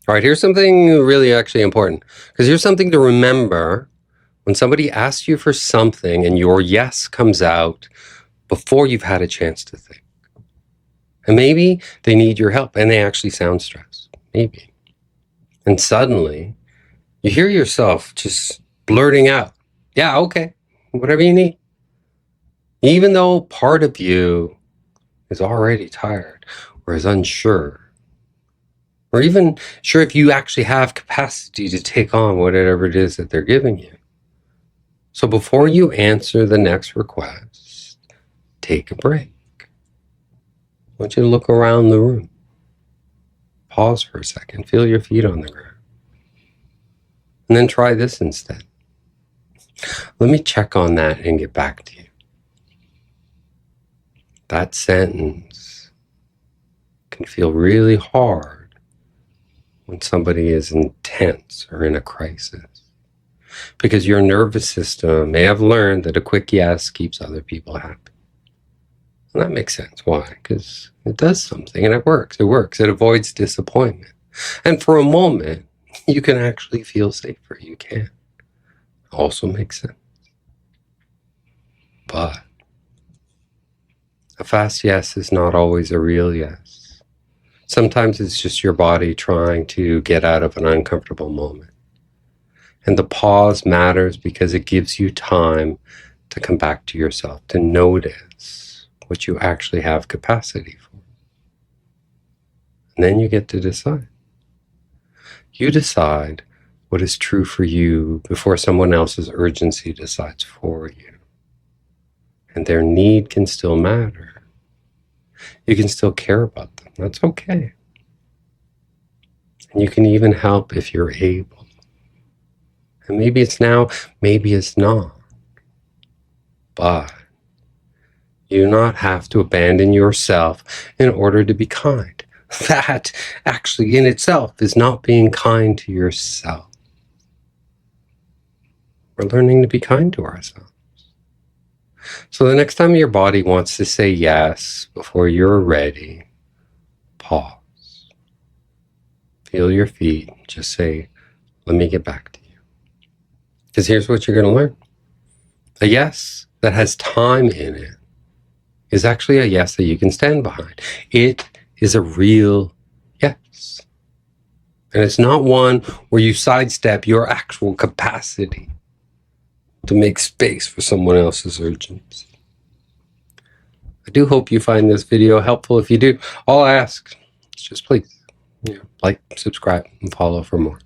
All right, here's something really actually important, because here's something to remember when somebody asks you for something and your yes comes out before you've had a chance to think. And maybe they need your help and they actually sound stressed. Maybe. And suddenly you hear yourself just blurting out, yeah, okay, whatever you need. Even though part of you is already tired or is unsure, or even sure if you actually have capacity to take on whatever it is that they're giving you. So before you answer the next request, take a break. I want you to look around the room. Pause for a second. Feel your feet on the ground. And then try this instead. Let me check on that and get back to you. That sentence can feel really hard when somebody is intense or in a crisis, because your nervous system may have learned that a quick yes keeps other people happy. And that makes sense. Why? Because it does something and it works. It works. It avoids disappointment. And for a moment, you can actually feel safer. You can. Also makes sense. But a fast yes is not always a real yes. Sometimes it's just your body trying to get out of an uncomfortable moment. And the pause matters because it gives you time to come back to yourself, to notice what you actually have capacity for. And then you get to decide. You decide what is true for you before someone else's urgency decides for you. And their need can still matter. You can still care about them. That's okay. And you can even help if you're able. And maybe it's now, maybe it's not. But you do not have to abandon yourself in order to be kind. That actually in itself is not being kind to yourself. We're learning to be kind to ourselves. So the next time your body wants to say yes before you're ready, pause. Feel your feet. Just say, let me get back to you. Because here's what you're going to learn. A yes that has time in it is actually a yes that you can stand behind. It is a real yes. And it's not one where you sidestep your actual capacity to make space for someone else's urgency. I do hope you find this video helpful. If you do, all I ask is just please, like, subscribe, and follow for more.